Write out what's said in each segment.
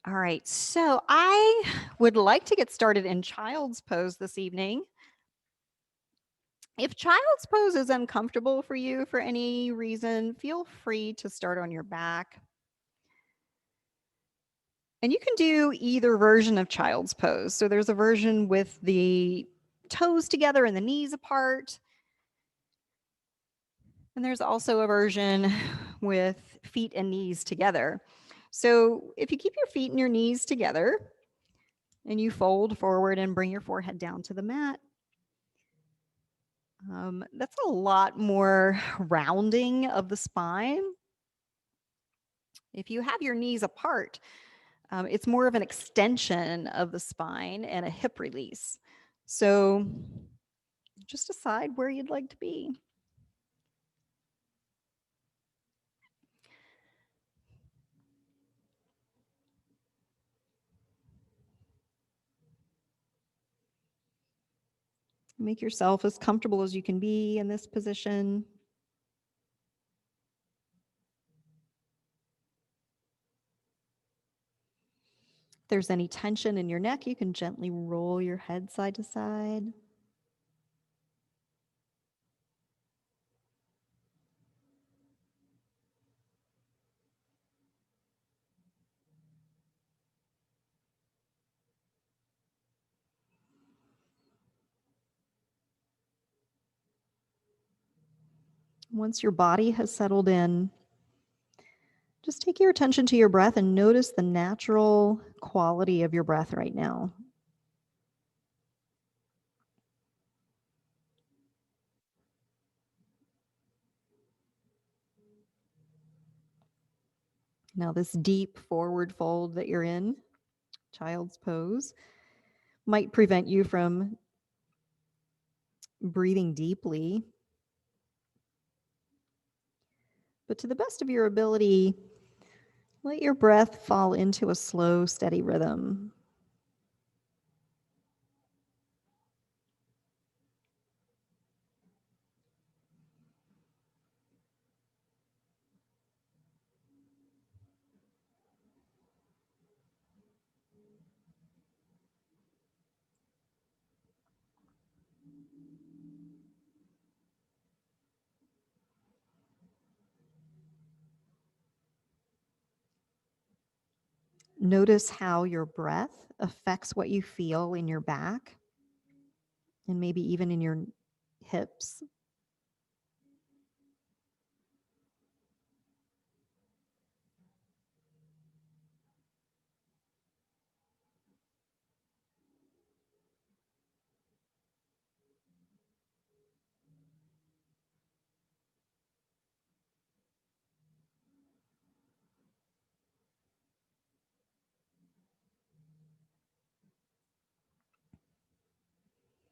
All right, so I would like to get started in child's pose this evening. If child's pose is uncomfortable for you for any reason, feel free to start on your back. And you can do either version of child's pose. So there's a version with the toes together and the knees apart. And there's also a version with feet and knees together. So if you keep your feet and your knees together and you fold forward and bring your forehead down to the mat, that's a lot more rounding of the spine. If you have your knees apart, it's more of an extension of the spine and a hip release. So just decide where you'd like to be. Make yourself as comfortable as you can be in this position. If there's any tension in your neck, you can gently roll your head side to side. Once your body has settled in, just take your attention to your breath and notice the natural quality of your breath right now. Now, this deep forward fold that you're in, child's pose, might prevent you from breathing deeply. But to the best of your ability, let your breath fall into a slow, steady rhythm. Notice how your breath affects what you feel in your back and maybe even in your hips.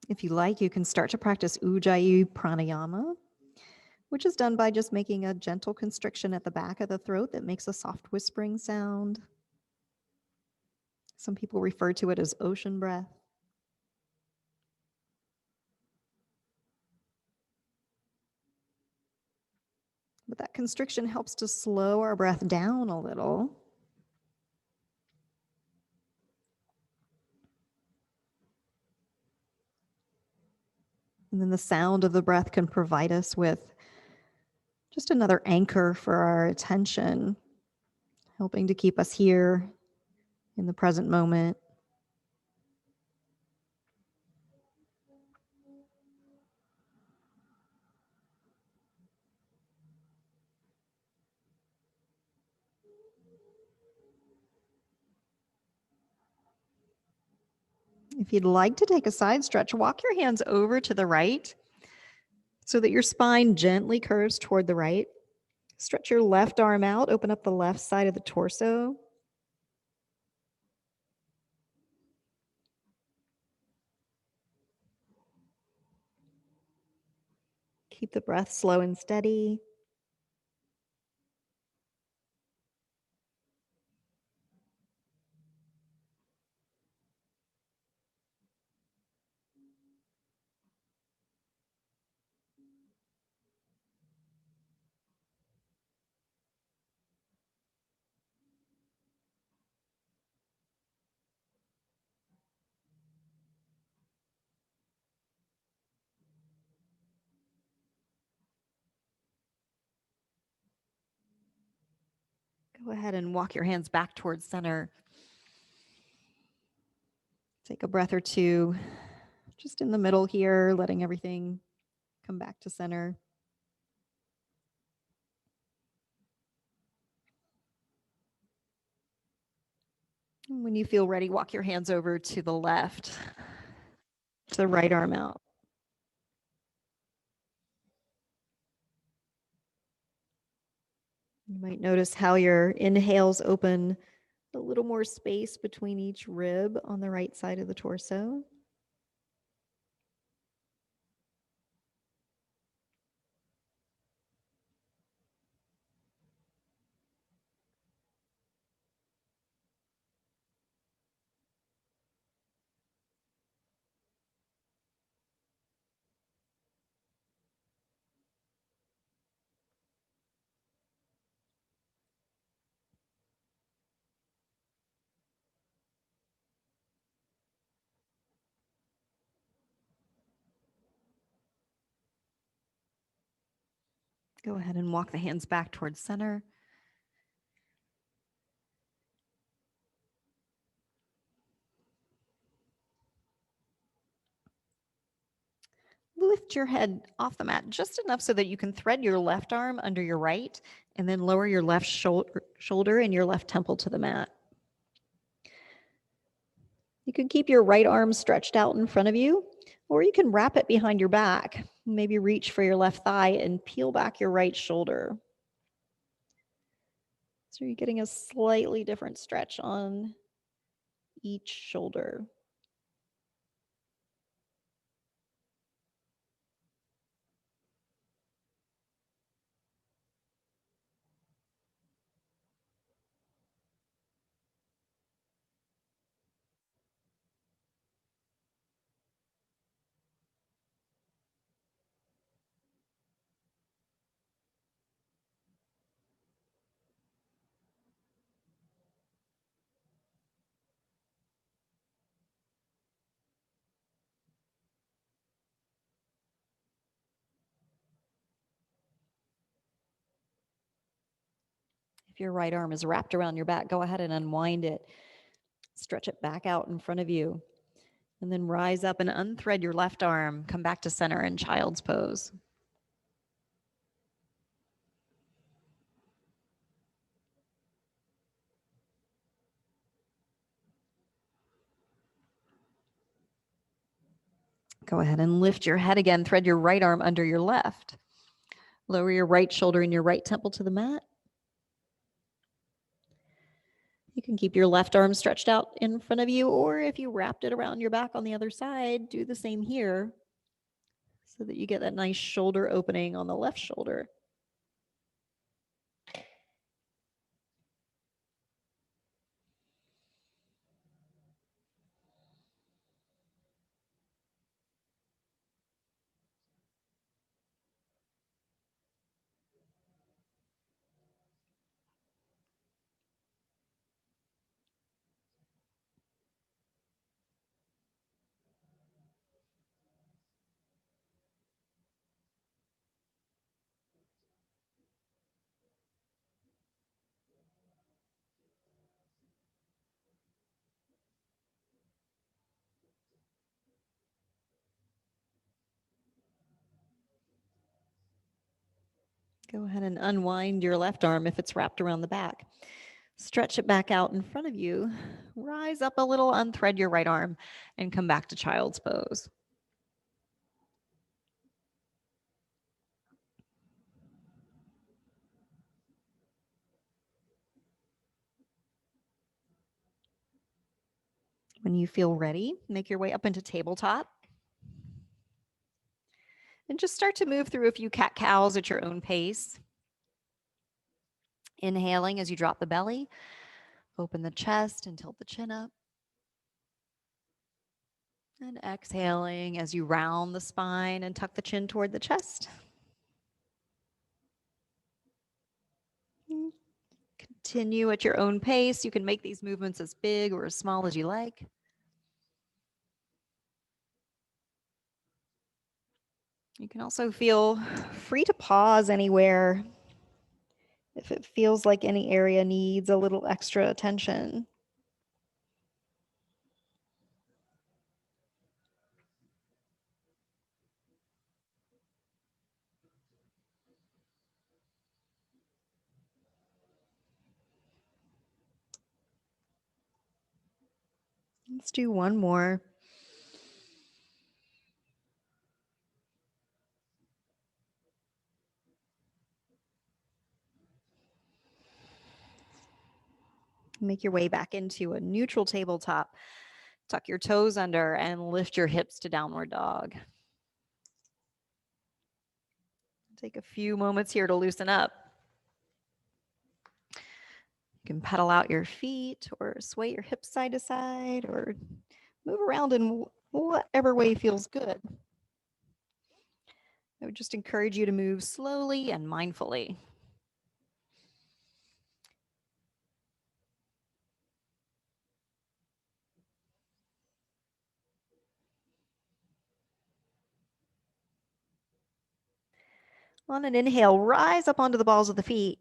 If you like, you can start to practice Ujjayi pranayama, which is done by just making a gentle constriction at the back of the throat that makes a soft whispering sound. Some people refer to it as ocean breath. But that constriction helps to slow our breath down a little. And then the sound of the breath can provide us with just another anchor for our attention, helping to keep us here in the present moment. If you'd like to take a side stretch, walk your hands over to the right so that your spine gently curves toward the right. Stretch your left arm out, open up the left side of the torso. Keep the breath slow and steady. Go ahead and walk your hands back towards center. Take a breath or two just in the middle here, letting everything come back to center. And when you feel ready, walk your hands over to the left, to the right arm out. You might notice how your inhales open a little more space between each rib on the right side of the torso. Go ahead and walk the hands back towards center. Lift your head off the mat just enough so that you can thread your left arm under your right and then lower your left shoulder and your left temple to the mat. You can keep your right arm stretched out in front of you, or you can wrap it behind your back. Maybe reach for your left thigh and peel back your right shoulder. So you're getting a slightly different stretch on each shoulder. If your right arm is wrapped around your back, go ahead and unwind it. Stretch it back out in front of you. And then rise up and unthread your left arm. Come back to center in child's pose. Go ahead and lift your head again. Thread your right arm under your left. Lower your right shoulder and your right temple to the mat. You can keep your left arm stretched out in front of you, or if you wrapped it around your back on the other side, do the same here so that you get that nice shoulder opening on the left shoulder. Go ahead and unwind your left arm if it's wrapped around the back. Stretch it back out in front of you. Rise up a little, unthread your right arm, and come back to child's pose. When you feel ready, make your way up into tabletop. And just start to move through a few cat-cows at your own pace. Inhaling as you drop the belly, open the chest and tilt the chin up. And exhaling as you round the spine and tuck the chin toward the chest. Continue at your own pace. You can make these movements as big or as small as you like. You can also feel free to pause anywhere if it feels like any area needs a little extra attention. Let's do one more. Make your way back into a neutral tabletop. Tuck your toes under and lift your hips to downward dog. Take a few moments here to loosen up. You can pedal out your feet or sway your hips side to side or move around in whatever way feels good. I would just encourage you to move slowly and mindfully. On an inhale, rise up onto the balls of the feet.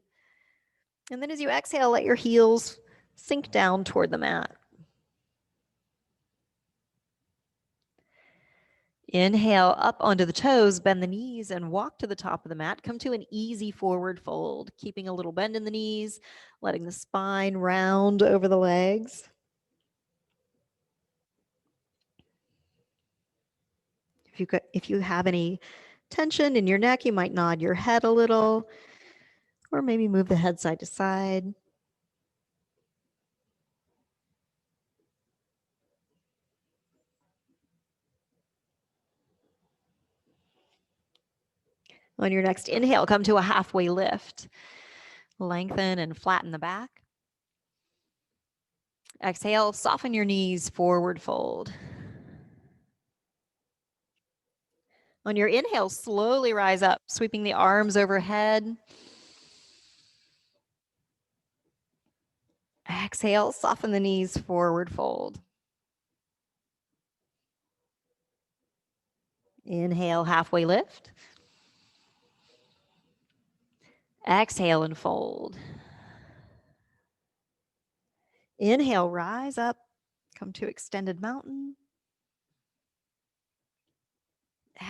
And then as you exhale, let your heels sink down toward the mat. Inhale up onto the toes, bend the knees and walk to the top of the mat. Come to an easy forward fold, keeping a little bend in the knees, letting the spine round over the legs. If you have any tension in your neck, you might nod your head a little, or maybe move the head side to side. On your next inhale, come to a halfway lift. Lengthen and flatten the back. Exhale, soften your knees, forward fold. On your inhale, slowly rise up, sweeping the arms overhead. Exhale, soften the knees, forward fold. Inhale, halfway lift. Exhale and fold. Inhale, rise up, come to extended mountain.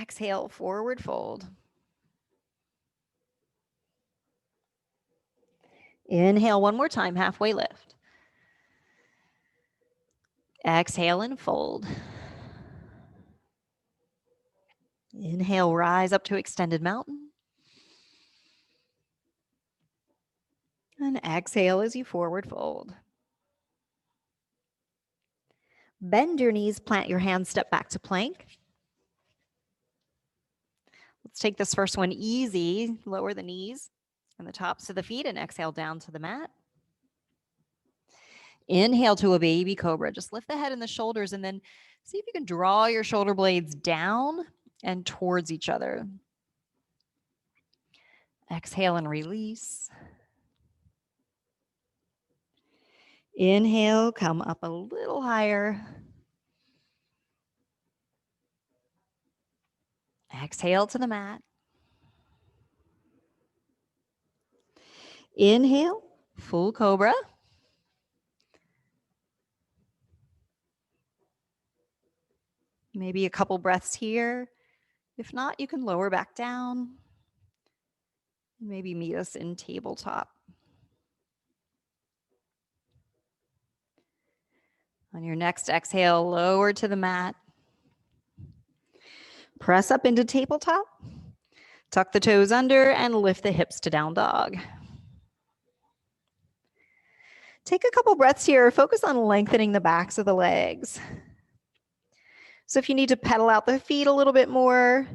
Exhale, forward fold. Inhale one more time, halfway lift. Exhale and fold. Inhale, rise up to extended mountain. And exhale as you forward fold. Bend your knees, plant your hands, step back to plank. Let's take this first one easy. Lower the knees and the tops of the feet and exhale down to the mat. Inhale to a baby cobra. Just lift the head and the shoulders and then see if you can draw your shoulder blades down and towards each other. Exhale and release. Inhale, come up a little higher. Exhale to the mat. Inhale, full cobra. Maybe a couple breaths here. If not, you can lower back down. Maybe meet us in tabletop. On your next exhale, lower to the mat. Press up into tabletop. Tuck the toes under and lift the hips to down dog. Take a couple breaths here. Focus on lengthening the backs of the legs. So if you need to pedal out the feet a little bit more,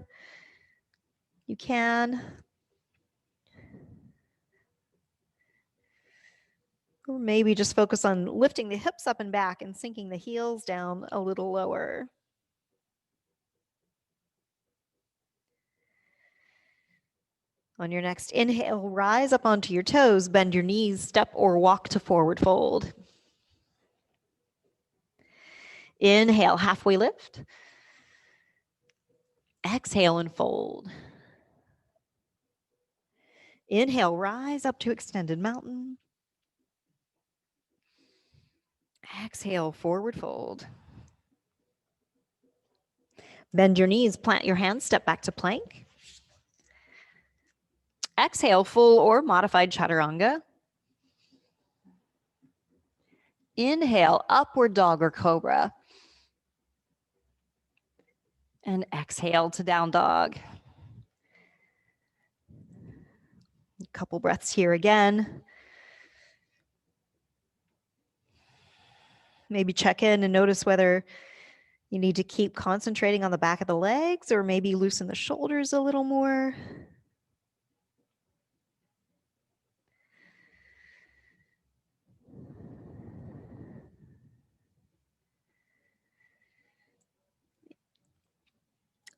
you can. Or maybe just focus on lifting the hips up and back and sinking the heels down a little lower. On your next inhale, rise up onto your toes, bend your knees, step or walk to forward fold. Inhale, halfway lift. Exhale and fold. Inhale, rise up to extended mountain. Exhale, forward fold. Bend your knees, plant your hands, step back to plank. Exhale, full or modified chaturanga. Inhale, upward dog or cobra. And exhale to down dog. A couple breaths here again. Maybe check in and notice whether you need to keep concentrating on the back of the legs or maybe loosen the shoulders a little more.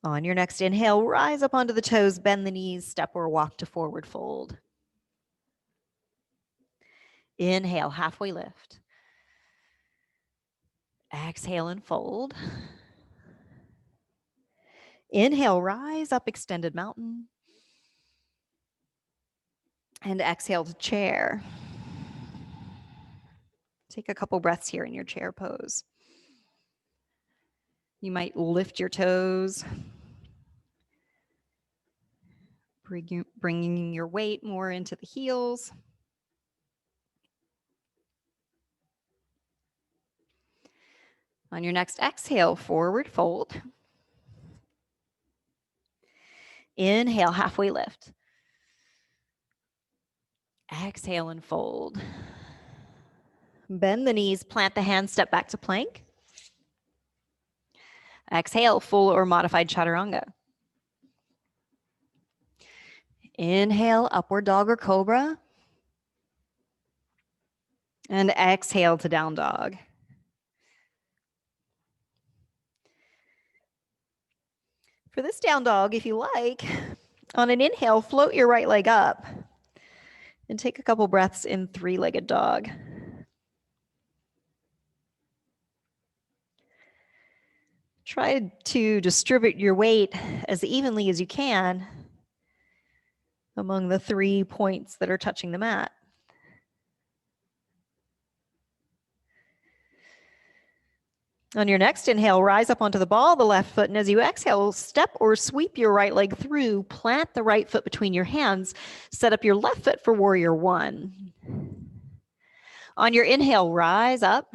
On your next inhale, rise up onto the toes, bend the knees, step or walk to forward fold. Inhale, halfway lift. Exhale and fold. Inhale, rise up, extended mountain. And exhale to chair. Take a couple breaths here in your chair pose. You might lift your toes, bringing your weight more into the heels. On your next exhale, forward fold. Inhale, halfway lift. Exhale and fold. Bend the knees, plant the hands, step back to plank. Exhale, full or modified chaturanga. Inhale, upward dog or cobra. And exhale to down dog. For this down dog, if you like, on an inhale, float your right leg up and take a couple breaths in three-legged dog. Try to distribute your weight as evenly as you can among the 3 points that are touching the mat. On your next inhale, rise up onto the ball of the left foot, and as you exhale, step or sweep your right leg through, plant the right foot between your hands, set up your left foot for warrior one. On your inhale, rise up.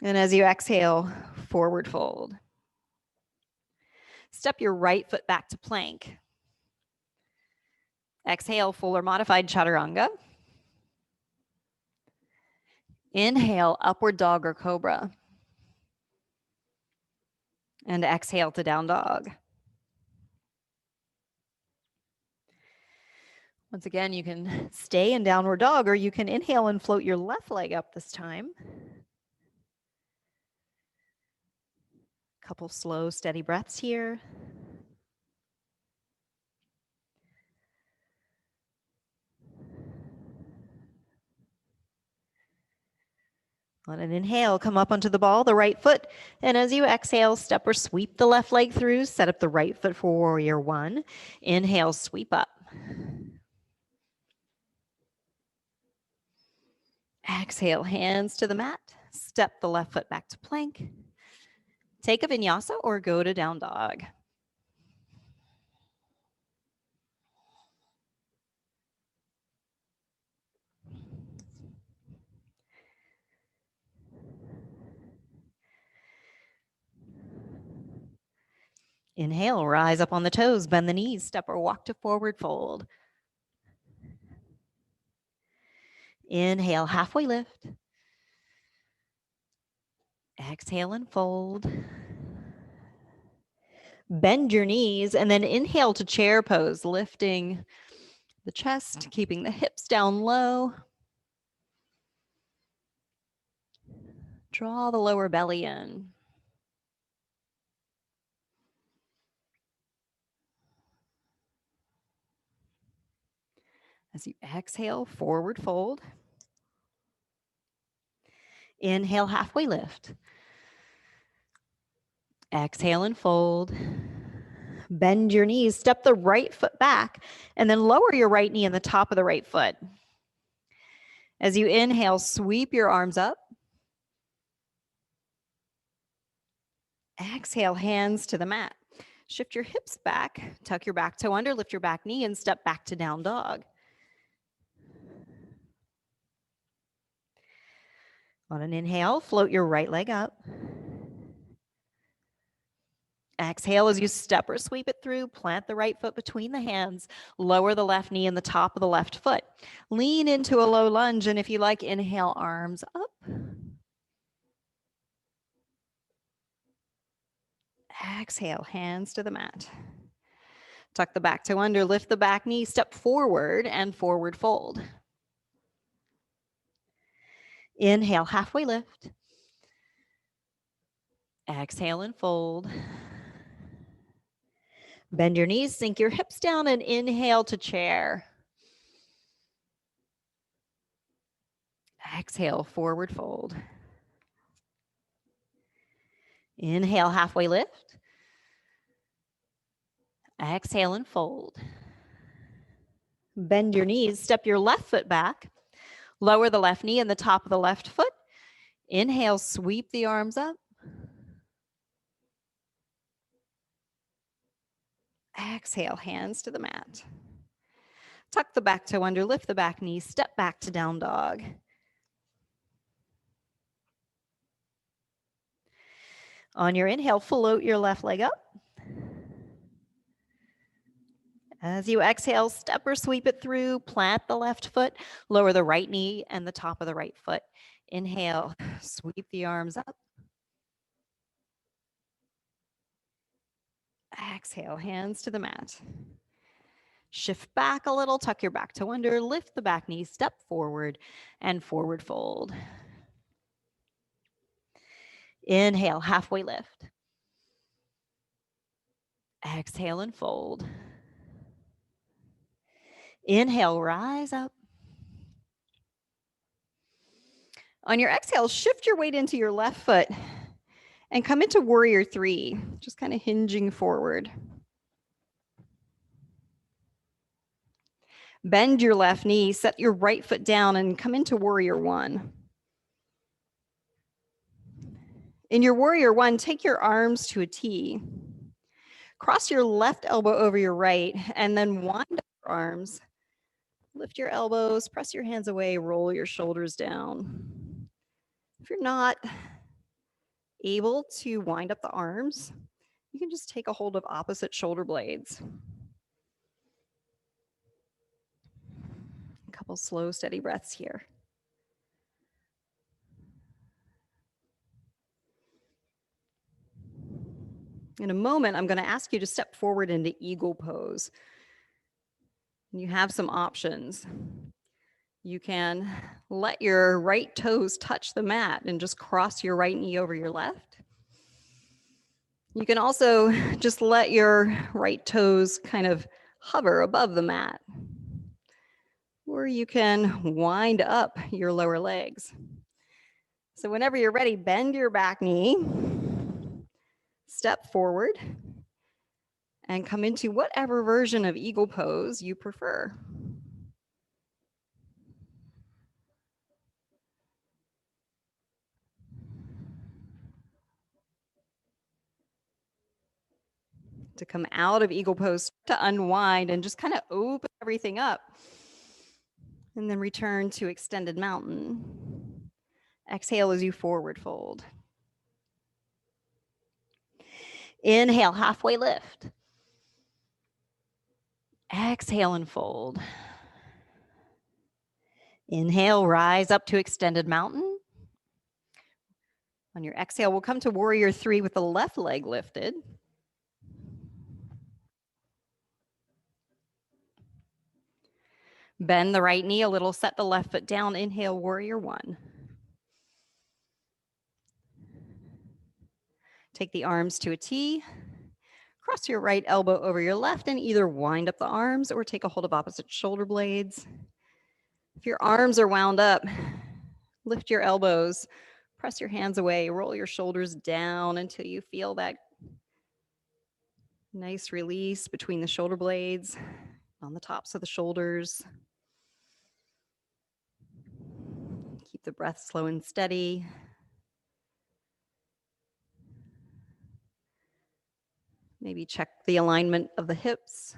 And as you exhale, forward fold. Step your right foot back to plank. Exhale, full or modified chaturanga. Inhale, upward dog or cobra. And exhale to down dog. Once again, you can stay in downward dog, or you can inhale and float your left leg up this time. Couple slow, steady breaths here. On an inhale, come up onto the ball, the right foot. And as you exhale, step or sweep the left leg through, set up the right foot for warrior one. Inhale, sweep up. Exhale, hands to the mat. Step the left foot back to plank. Take a vinyasa or go to down dog. Inhale, rise up on the toes, bend the knees, step or walk to forward fold. Inhale, halfway lift. Exhale and fold. Bend your knees and then inhale to chair pose, lifting the chest, keeping the hips down low. Draw the lower belly in. As you exhale, forward fold. Inhale, halfway lift. Exhale and fold. Bend your knees, step the right foot back, and then lower your right knee in the top of the right foot. As you inhale, sweep your arms up. Exhale, hands to the mat. Shift your hips back, tuck your back toe under, lift your back knee, and step back to down dog. On an inhale, float your right leg up. Exhale as you step or sweep it through, plant the right foot between the hands, lower the left knee in the top of the left foot. Lean into a low lunge, and if you like, inhale, arms up. Exhale, hands to the mat. Tuck the back toe under, lift the back knee, step forward and forward fold. Inhale, halfway lift. Exhale and fold. Bend your knees, sink your hips down, and inhale to chair. Exhale, forward fold. Inhale, halfway lift. Exhale and fold. Bend your knees, step your left foot back. Lower the left knee in the top of the left foot. Inhale, sweep the arms up. Exhale, hands to the mat. Tuck the back toe under, lift the back knee, step back to down dog. On your inhale, float your left leg up. As you exhale, step or sweep it through, plant the left foot, lower the right knee and the top of the right foot. Inhale, sweep the arms up. Exhale, hands to the mat. Shift back a little, tuck your back toe under, lift the back knee, step forward and forward fold. Inhale, halfway lift. Exhale and fold. Inhale, rise up. On your exhale, shift your weight into your left foot and come into warrior three, just kind of hinging forward. Bend your left knee, set your right foot down and come into warrior one. In your warrior one, take your arms to a T. Cross your left elbow over your right and then wind up your arms. Lift your elbows, press your hands away, roll your shoulders down. If you're not able to wind up the arms, you can just take a hold of opposite shoulder blades. A couple slow, steady breaths here. In a moment, I'm going to ask you to step forward into eagle pose. You have some options. You can let your right toes touch the mat and just cross your right knee over your left. You can also just let your right toes kind of hover above the mat. Or you can wind up your lower legs. So whenever you're ready, bend your back knee, step forward, and come into whatever version of eagle pose you prefer. To come out of eagle pose, to unwind and just kind of open everything up. And then return to extended mountain. Exhale as you forward fold. Inhale, halfway lift. Exhale and fold. Inhale, rise up to extended mountain. On your exhale, we'll come to warrior three with the left leg lifted. Bend the right knee a little, set the left foot down. Inhale, warrior one. Take the arms to a T. Cross your right elbow over your left and either wind up the arms or take a hold of opposite shoulder blades. If your arms are wound up, lift your elbows, press your hands away, roll your shoulders down until you feel that Nice release between the shoulder blades, on the tops of the shoulders. Keep the breath slow and steady. Maybe check the alignment of the hips.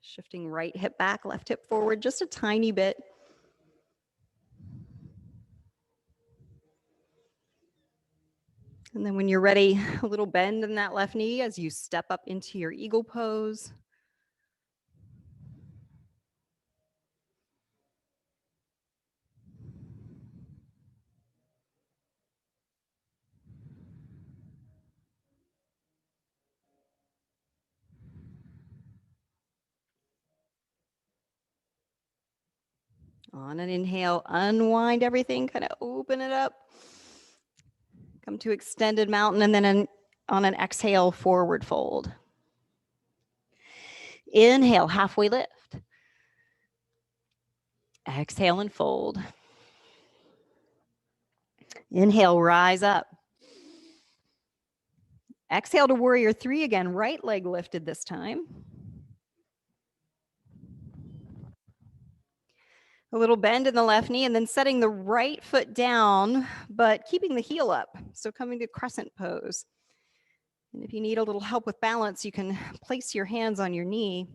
Shifting right hip back, left hip forward just a tiny bit. And then when you're ready, a little bend in that left knee as you step up into your eagle pose. On an inhale, unwind everything, kind of open it up. Come to extended mountain, and then on an exhale, forward fold. Inhale, halfway lift. Exhale and fold. Inhale, rise up. Exhale to warrior three again, right leg lifted this time. A little bend in the left knee, and then setting the right foot down, but keeping the heel up. So coming to crescent pose. And if you need a little help with balance, you can place your hands on your knee.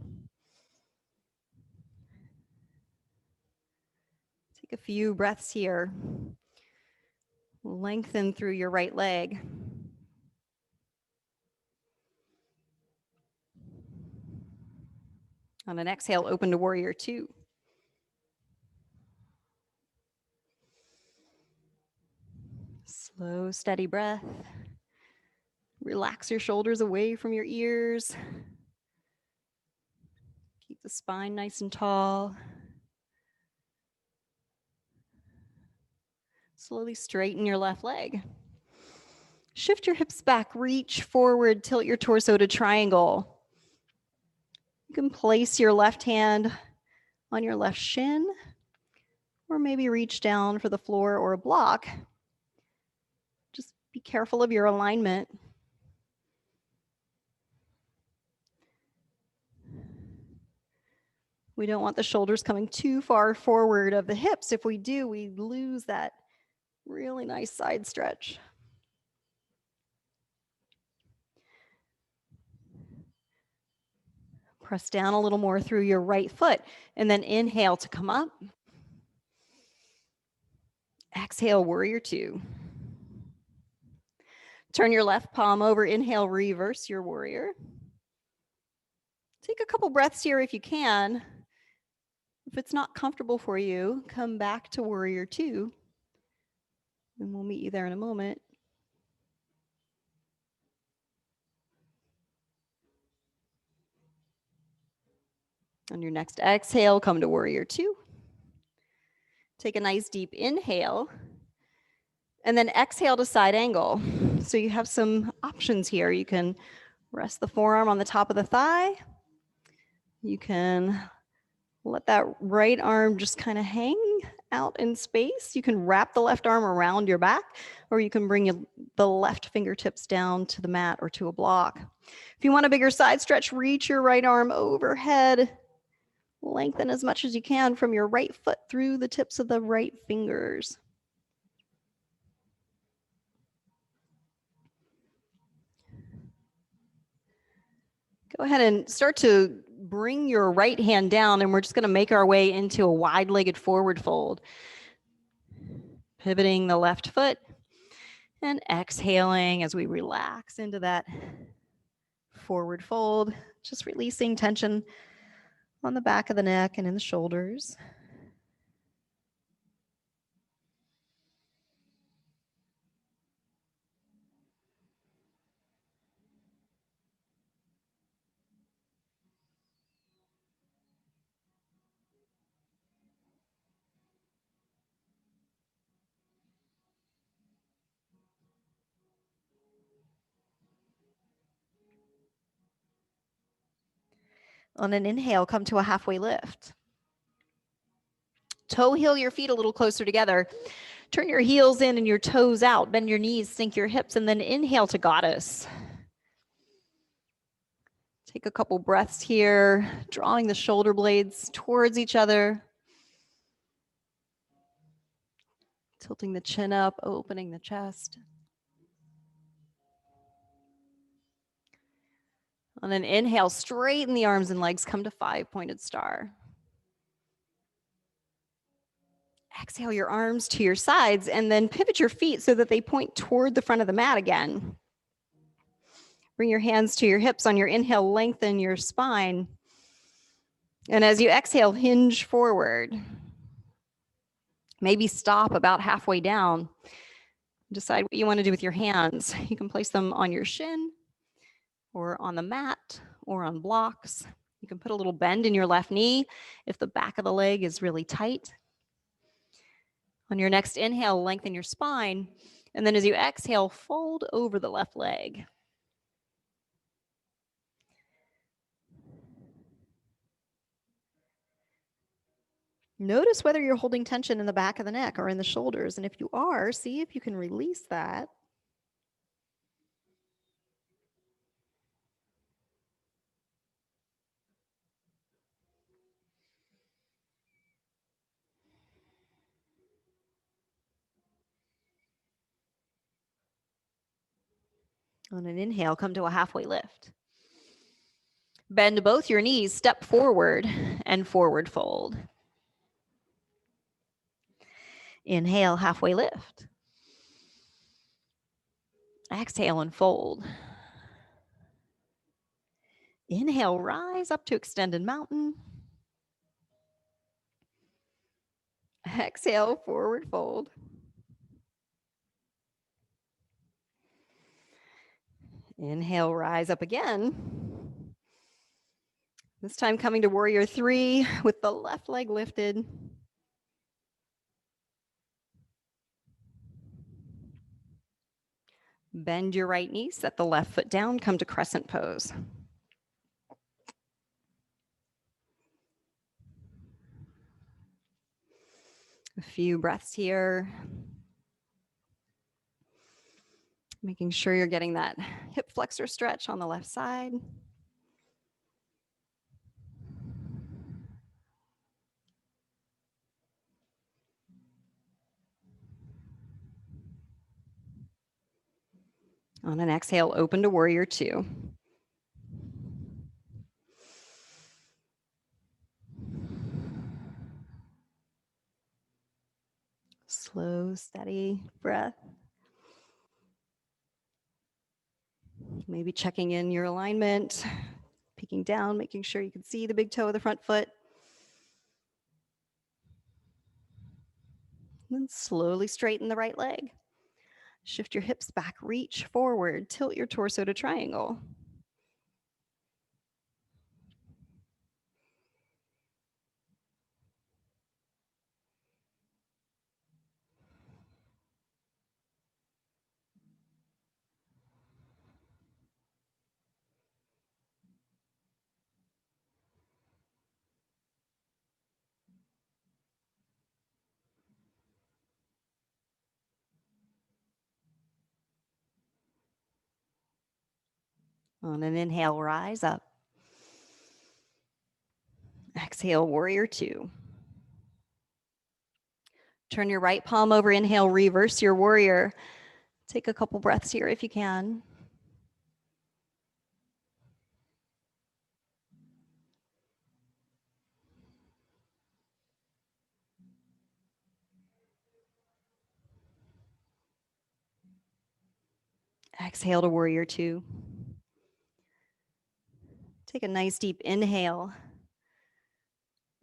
Take a few breaths here. Lengthen through your right leg. On an exhale, open to warrior two. Slow, steady breath. Relax your shoulders away from your ears. Keep the spine nice and tall. Slowly straighten your left leg. Shift your hips back, reach forward, tilt your torso to triangle. You can place your left hand on your left shin, or maybe reach down for the floor or a block. Just be careful of your alignment. We don't want the shoulders coming too far forward of the hips. If we do, we lose that really nice side stretch. Press down a little more through your right foot, and then inhale to come up. Exhale, warrior two. Turn your left palm over, inhale, reverse your warrior. Take a couple breaths here if you can. If it's not comfortable for you, come back to warrior two, and we'll meet you there in a moment. On your next exhale, come to warrior two. Take a nice deep inhale, and then exhale to side angle. So you have some options here. You can rest the forearm on the top of the thigh. You can let that right arm just kind of hang out in space. You can wrap the left arm around your back, or you can bring the left fingertips down to the mat or to a block. If you want a bigger side stretch, reach your right arm overhead. Lengthen as much as you can from your right foot through the tips of the right fingers. Go ahead and start to bring your right hand down, and we're just going to make our way into a wide-legged forward fold. Pivoting the left foot and exhaling as we relax into that forward fold, just releasing tension on the back of the neck and in the shoulders. On an inhale, come to a halfway lift. Toe heel your feet a little closer together. Turn your heels in and your toes out. Bend your knees, sink your hips, and then inhale to goddess. Take a couple breaths here, drawing the shoulder blades towards each other. Tilting the chin up, opening the chest. On an inhale, straighten the arms and legs, come to 5-pointed star. Exhale your arms to your sides and then pivot your feet so that they point toward the front of the mat again. Bring your hands to your hips. On your inhale, lengthen your spine. And as you exhale, hinge forward. Maybe stop about halfway down. Decide what you want to do with your hands. You can place them on your shin or on the mat or on blocks. You can put a little bend in your left knee if the back of the leg is really tight. On your next inhale, lengthen your spine. And then as you exhale, fold over the left leg. Notice whether you're holding tension in the back of the neck or in the shoulders. And if you are, see if you can release that. On an inhale, come to a halfway lift. Bend both your knees, step forward and forward fold. Inhale, halfway lift. Exhale and fold. Inhale, rise up to extended mountain. Exhale, forward fold. Inhale, rise up again. This time coming to warrior 3 with the left leg lifted. Bend your right knee, set the left foot down, come to crescent pose. A few breaths here. Making sure you're getting that hip flexor stretch on the left side. On an exhale, open to warrior 2. Slow, steady breath. Maybe checking in your alignment, peeking down, making sure you can see the big toe of the front foot. And then slowly straighten the right leg. Shift your hips back, reach forward, tilt your torso to triangle. On an inhale, rise up. Exhale, warrior 2. Turn your right palm over, inhale, reverse your warrior. Take a couple breaths here if you can. Exhale to warrior 2. Take a nice deep inhale.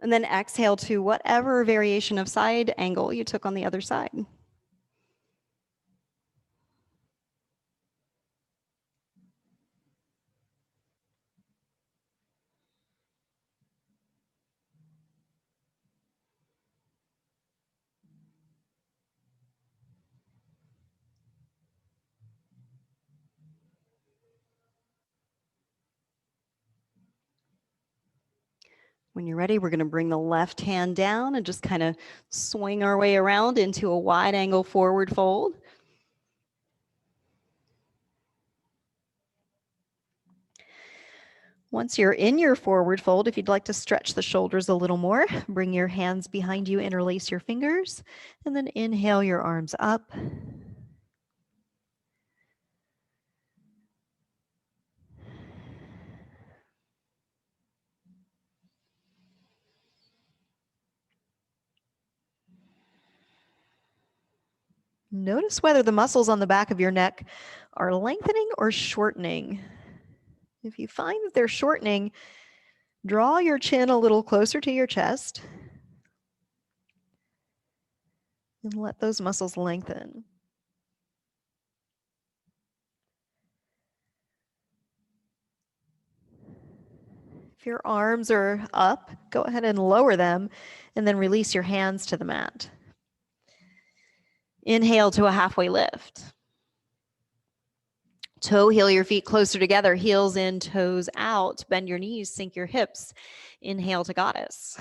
And then exhale to whatever variation of side angle you took on the other side. When you're ready, we're going to bring the left hand down and just kind of swing our way around into a wide angle forward fold. Once you're in your forward fold, if you'd like to stretch the shoulders a little more, bring your hands behind you, interlace your fingers, and then inhale your arms up. Notice whether the muscles on the back of your neck are lengthening or shortening. If you find that they're shortening, draw your chin a little closer to your chest and let those muscles lengthen. If your arms are up, go ahead and lower them and then release your hands to the mat. Inhale to a halfway lift. Toe heel your feet closer together, heels in, toes out. Bend your knees, sink your hips. Inhale to goddess.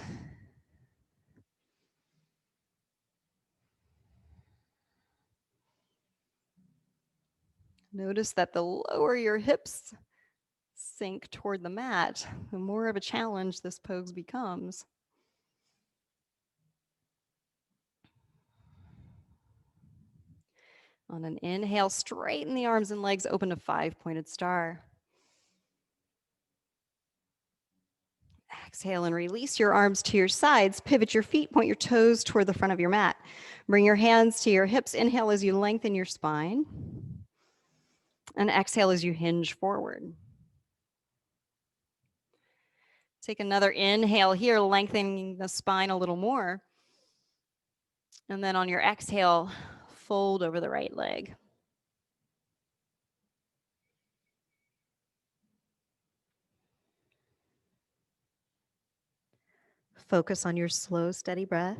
Notice that the lower your hips sink toward the mat, the more of a challenge this pose becomes. On an inhale, straighten the arms and legs, open to five-pointed star. Exhale and release your arms to your sides. Pivot your feet, point your toes toward the front of your mat. Bring your hands to your hips. Inhale as you lengthen your spine. And exhale as you hinge forward. Take another inhale here, lengthening the spine a little more. And then on your exhale, fold over the right leg. Focus on your slow, steady breath.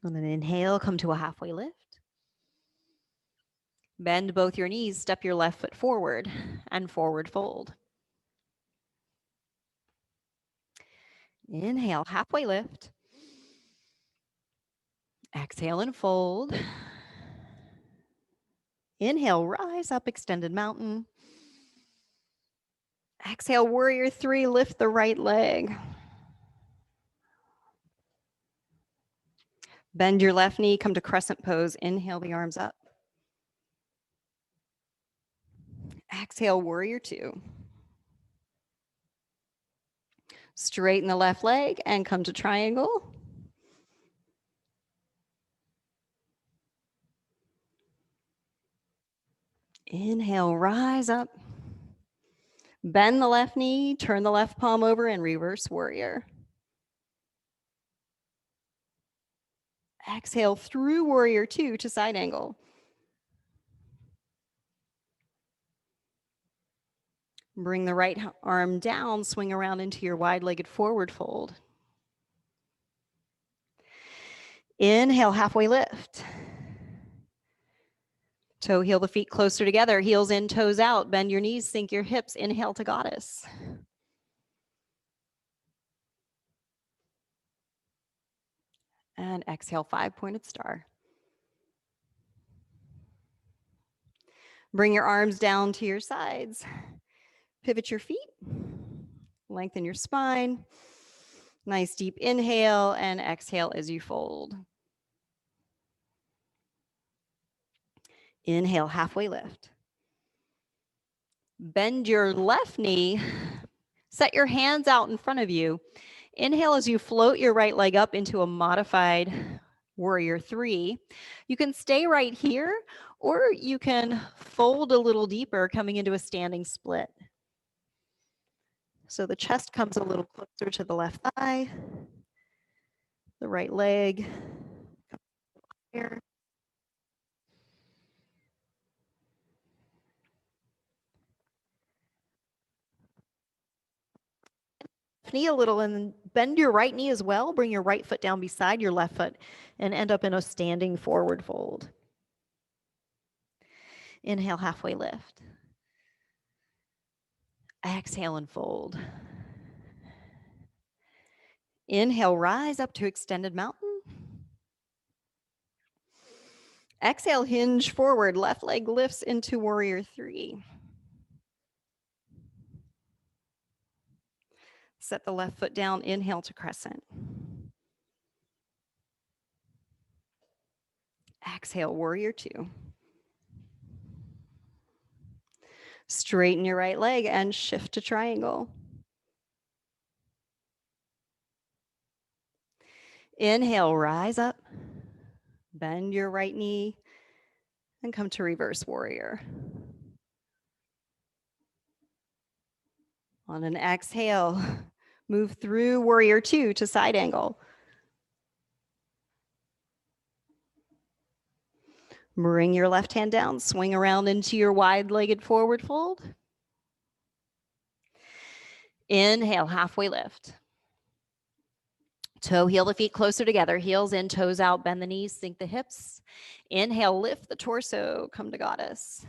On an inhale, come to a halfway lift. Bend both your knees, step your left foot forward, and forward fold. Inhale, halfway lift. Exhale and fold. Inhale, rise up, extended mountain. Exhale, warrior three, lift the right leg. Bend your left knee, come to crescent pose. Inhale the arms up. Exhale, warrior two. Straighten the left leg and come to triangle. Inhale, rise up. Bend the left knee, turn the left palm over and reverse warrior. Exhale through warrior two to side angle. Bring the right arm down, swing around into your wide-legged forward fold. Inhale, halfway lift. Toe heel the feet closer together, heels in, toes out. Bend your knees, sink your hips. Inhale to goddess. And exhale, five-pointed star. Bring your arms down to your sides. Pivot your feet. Lengthen your spine. Nice deep inhale and exhale as you fold. Inhale, halfway lift. Bend your left knee. Set your hands out in front of you. Inhale as you float your right leg up into a modified warrior three. You can stay right here, or you can fold a little deeper, coming into a standing split. So the chest comes a little closer to the left thigh, the right leg here. knee a little and bend your right knee as well. Bring your right foot down beside your left foot and end up in a standing forward fold. Inhale, halfway lift. Exhale and fold. Inhale, rise up to extended mountain. Exhale, hinge forward. Left leg lifts into warrior three. Set the left foot down. Inhale to crescent. Exhale, warrior two. Straighten your right leg and shift to triangle. Inhale, rise up. Bend your right knee and come to reverse warrior. On an exhale, move through warrior two to side angle. Bring your left hand down, swing around into your wide-legged forward fold. Inhale, halfway lift. Toe, heel the feet closer together. Heels in, toes out, bend the knees, sink the hips. Inhale, lift the torso, come to goddess.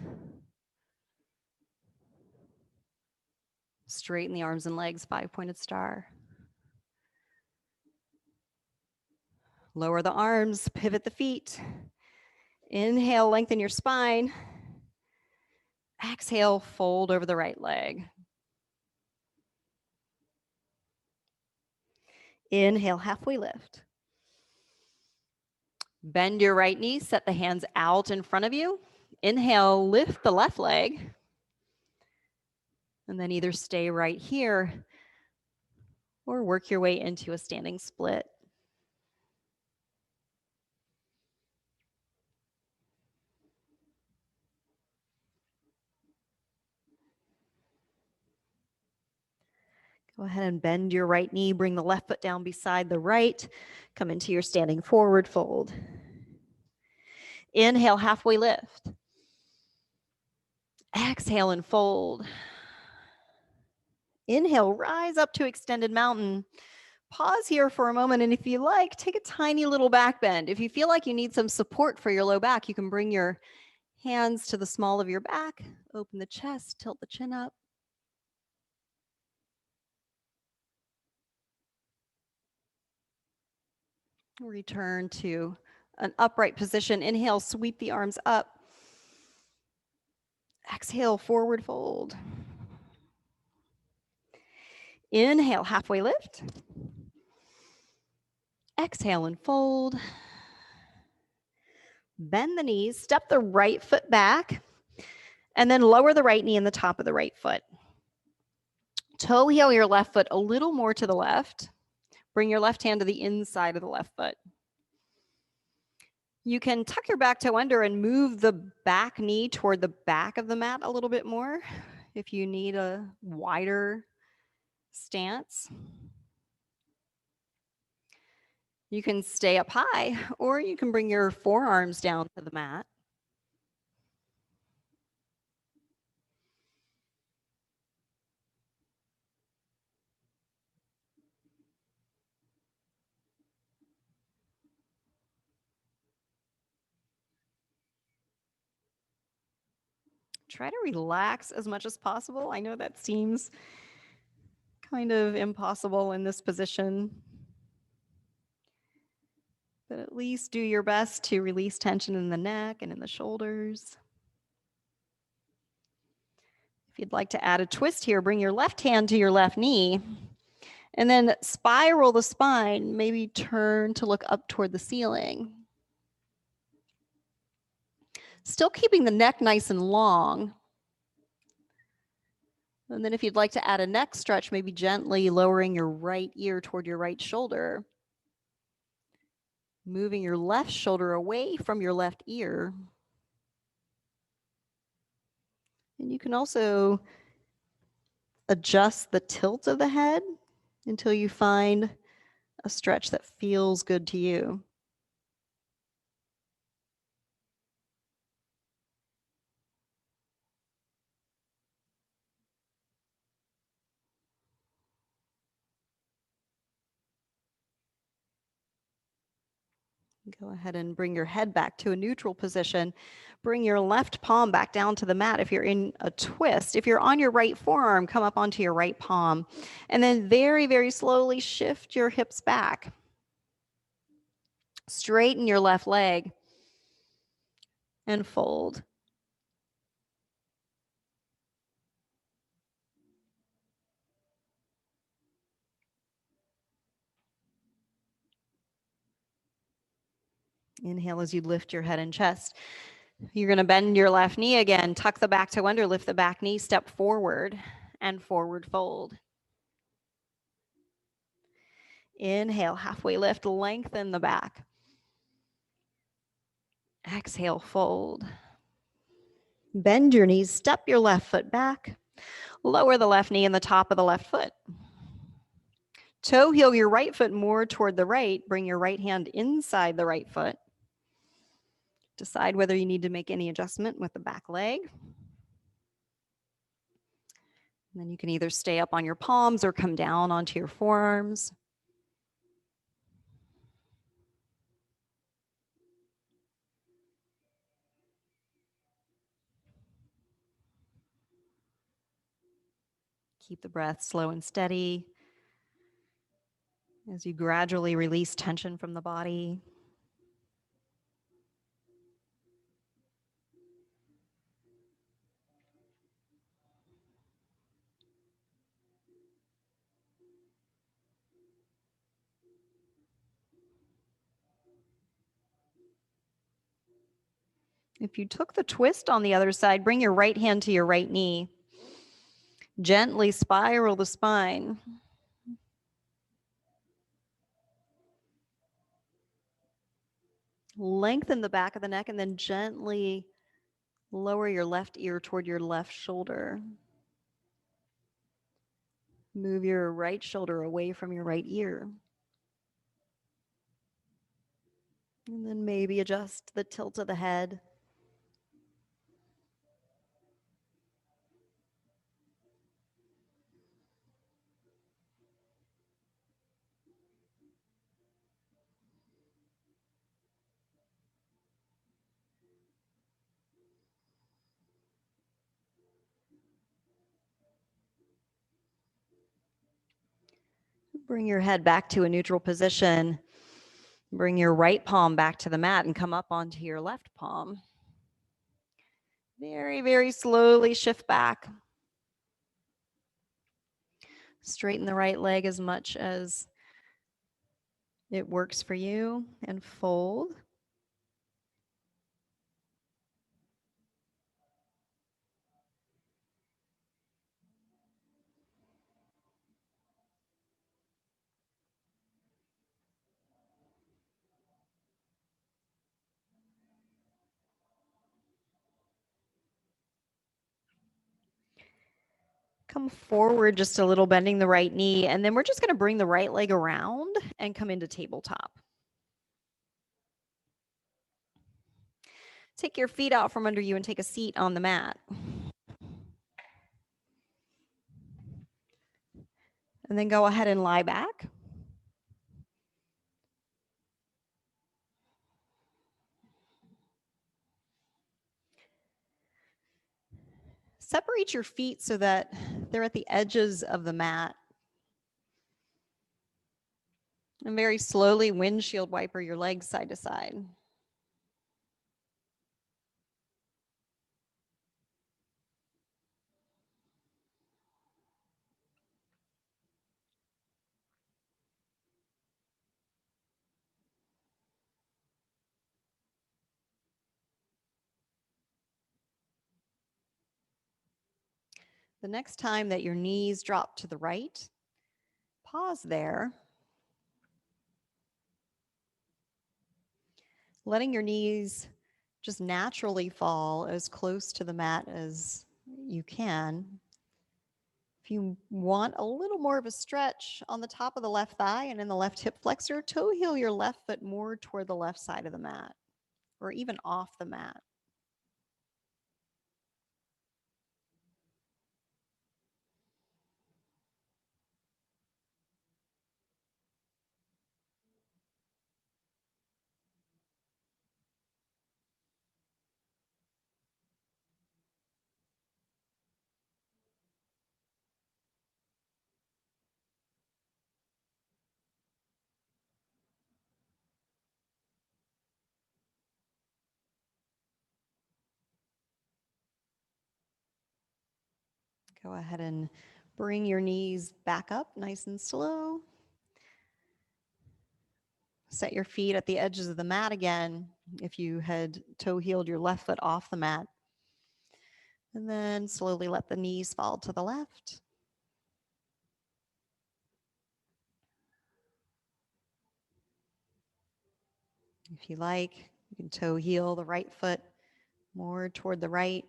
Straighten the arms and legs, five-pointed star. Lower the arms, pivot the feet. Inhale, lengthen your spine. Exhale, fold over the right leg. Inhale, halfway lift. Bend your right knee, set the hands out in front of you. Inhale, lift the left leg. And then either stay right here or work your way into a standing split. Go ahead and bend your right knee, bring the left foot down beside the right. Come into your standing forward fold. Inhale, halfway lift. Exhale and fold. Inhale, rise up to extended mountain. Pause here for a moment, and if you like, take a tiny little back bend. If you feel like you need some support for your low back, you can bring your hands to the small of your back, open the chest, tilt the chin up. Return to an upright position. Inhale, sweep the arms up. Exhale, forward fold. Inhale, halfway lift. Exhale and fold. Bend the knees, step the right foot back, and then lower the right knee in the top of the right foot. Toe heel your left foot a little more to the left. Bring your left hand to the inside of the left foot. You can tuck your back toe under and move the back knee toward the back of the mat a little bit more if you need a wider stance. You can stay up high, or you can bring your forearms down to the mat. Try to relax as much as possible. I know that seems kind of impossible in this position, but at least do your best to release tension in the neck and in the shoulders. If you'd like to add a twist here, bring your left hand to your left knee and then spiral the spine, maybe turn to look up toward the ceiling. Still keeping the neck nice and long. And then if you'd like to add a neck stretch, maybe gently lowering your right ear toward your right shoulder. Moving your left shoulder away from your left ear. And you can also adjust the tilt of the head until you find a stretch that feels good to you. Go ahead and bring your head back to a neutral position. Bring your left palm back down to the mat if you're in a twist. If you're on your right forearm, come up onto your right palm. And then very, very slowly shift your hips back. Straighten your left leg and fold. Inhale as you lift your head and chest. You're going to bend your left knee again. Tuck the back toe under, lift the back knee, step forward and forward fold. Inhale, halfway lift, lengthen the back. Exhale, fold. Bend your knees, step your left foot back. Lower the left knee in the top of the left foot. Toe heel your right foot more toward the right. Bring your right hand inside the right foot. Decide whether you need to make any adjustment with the back leg. And then you can either stay up on your palms or come down onto your forearms. Keep the breath slow and steady as you gradually release tension from the body. If you took the twist on the other side, bring your right hand to your right knee. Gently spiral the spine. Lengthen the back of the neck and then gently lower your left ear toward your left shoulder. Move your right shoulder away from your right ear. And then maybe adjust the tilt of the head. Bring your head back to a neutral position. Bring your right palm back to the mat and come up onto your left palm. Very, very slowly shift back. Straighten the right leg as much as it works for you and fold. Come forward just a little, bending the right knee, and then we're just going to bring the right leg around and come into tabletop. Take your feet out from under you and take a seat on the mat. And then go ahead and lie back. Separate your feet so that they're at the edges of the mat. And very slowly windshield wiper your legs side to side. The next time that your knees drop to the right, pause there. Letting your knees just naturally fall as close to the mat as you can. If you want a little more of a stretch on the top of the left thigh and in the left hip flexor, toe heel your left foot more toward the left side of the mat or even off the mat. Go ahead and bring your knees back up nice and slow. Set your feet at the edges of the mat again if you had toe heeled your left foot off the mat. And then slowly let the knees fall to the left. If you like, you can toe heel the right foot more toward the right.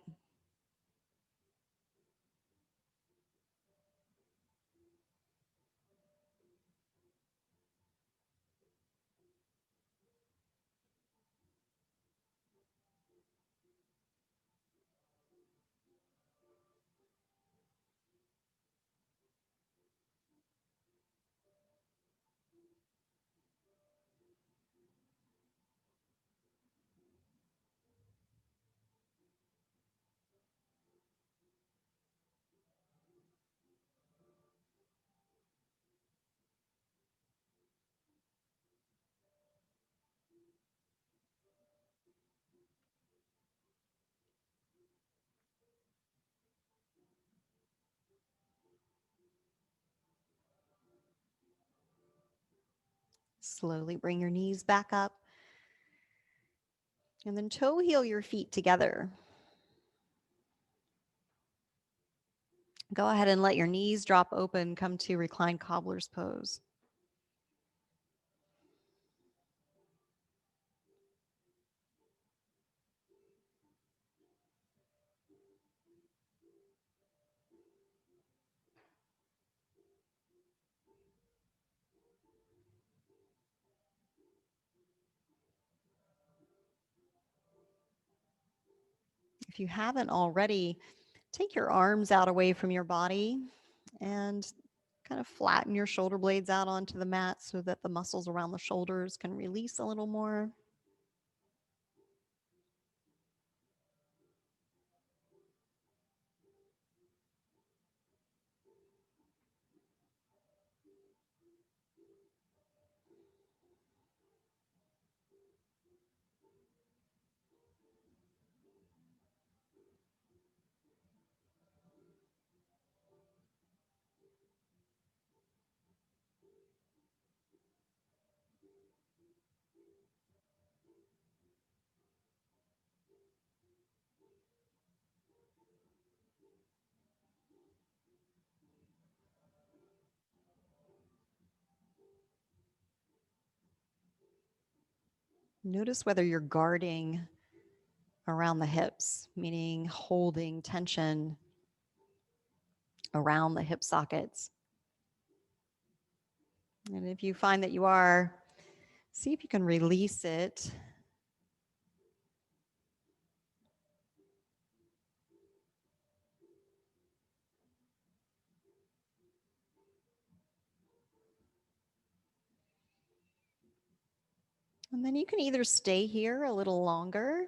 Slowly bring your knees back up. And then toe heel your feet together. Go ahead and let your knees drop open, come to reclined cobbler's pose. If you haven't already, take your arms out away from your body and kind of flatten your shoulder blades out onto the mat so that the muscles around the shoulders can release a little more. Notice whether you're guarding around the hips, meaning holding tension around the hip sockets. And if you find that you are, see if you can release it. And then you can either stay here a little longer,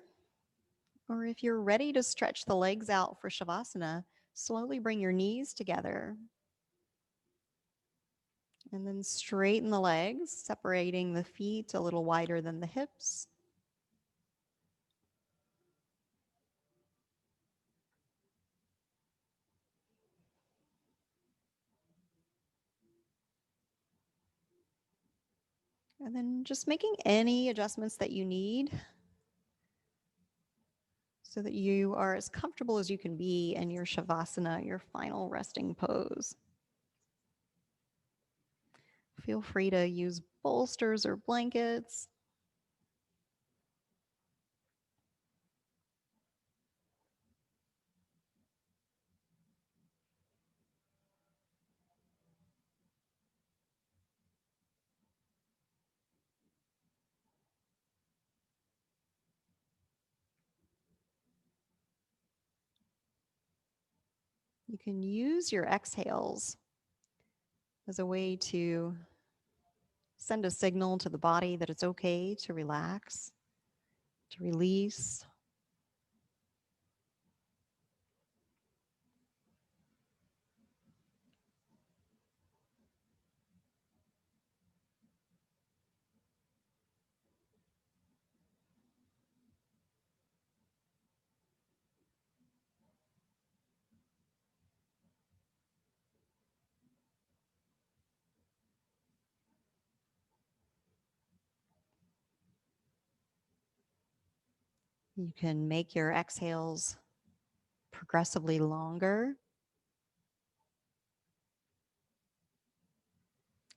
or if you're ready to stretch the legs out for Shavasana, slowly bring your knees together. And then straighten the legs, separating the feet a little wider than the hips. And then just making any adjustments that you need so that you are as comfortable as you can be in your Shavasana, your final resting pose. Feel free to use bolsters or blankets. You can use your exhales as a way to send a signal to the body that it's okay to relax, to release. You can make your exhales progressively longer,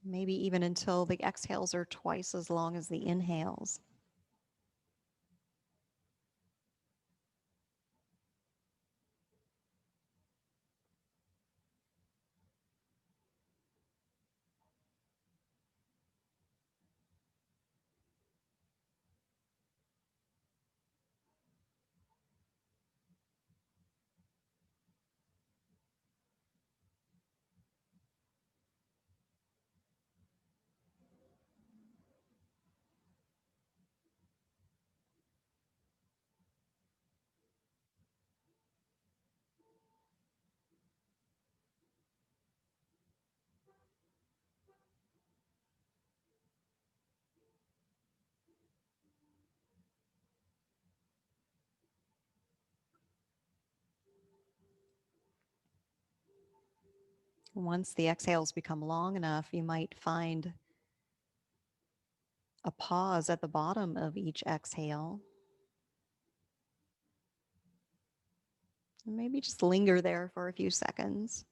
maybe even until the exhales are twice as long as the inhales. Once the exhales become long enough, you might find a pause at the bottom of each exhale. And maybe just linger there for a few seconds.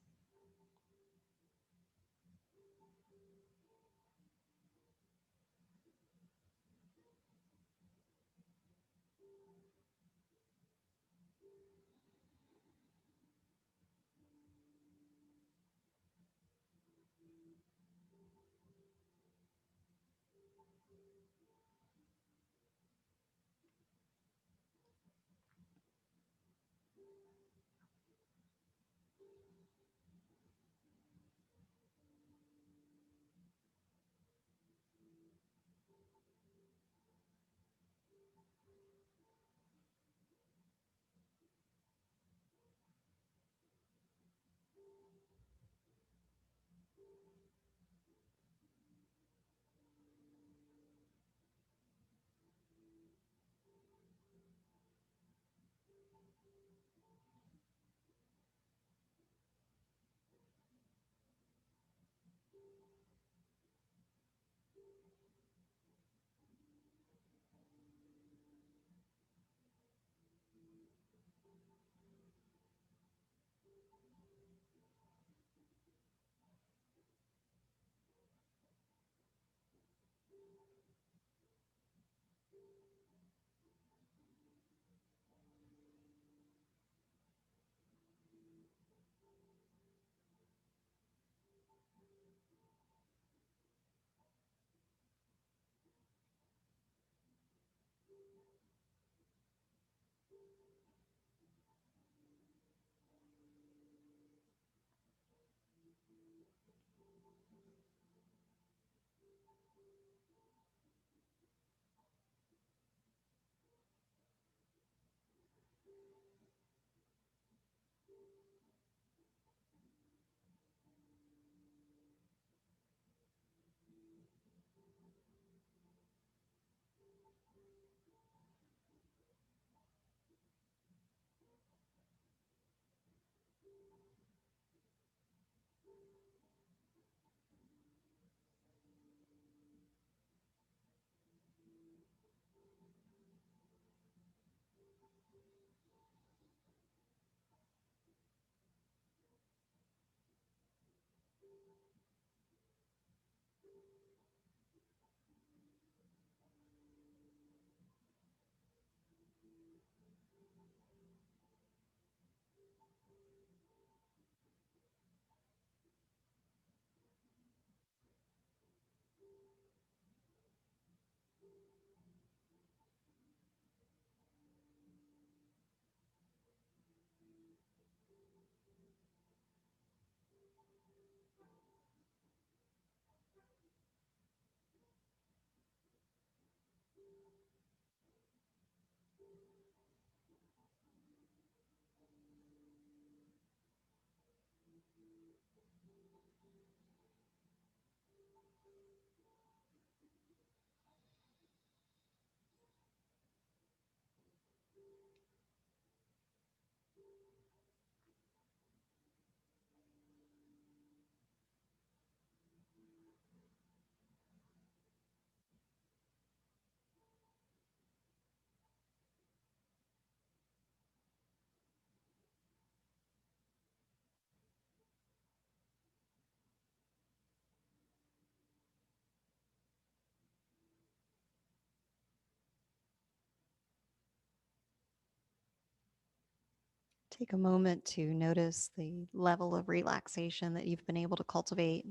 Take a moment to notice the level of relaxation that you've been able to cultivate.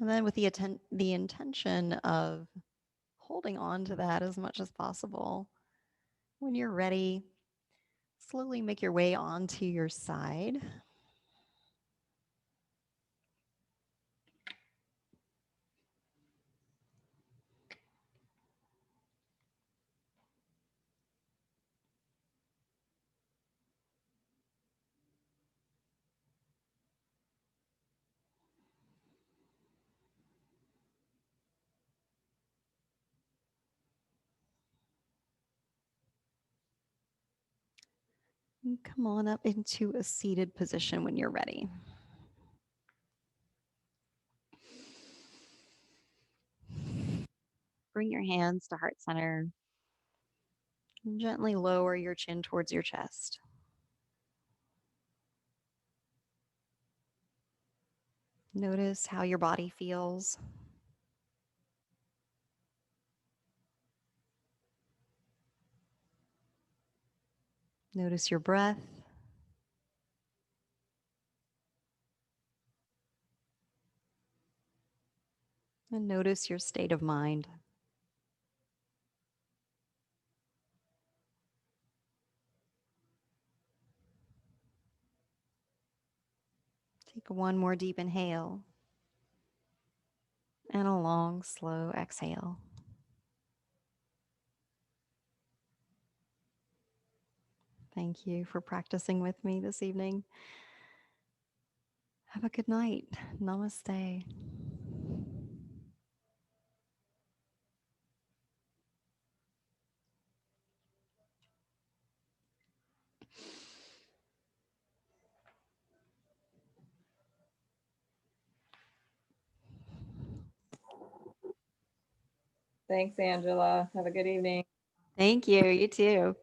And then with the intention of holding on to that as much as possible, when you're ready, slowly make your way onto your side. And come on up into a seated position when you're ready. Bring your hands to heart center. And gently lower your chin towards your chest. Notice how your body feels. Notice your breath. And notice your state of mind. Take one more deep inhale and a long, slow exhale. Thank you for practicing with me this evening. Have a good night. Namaste. Thanks, Angela. Have a good evening. Thank you. You too.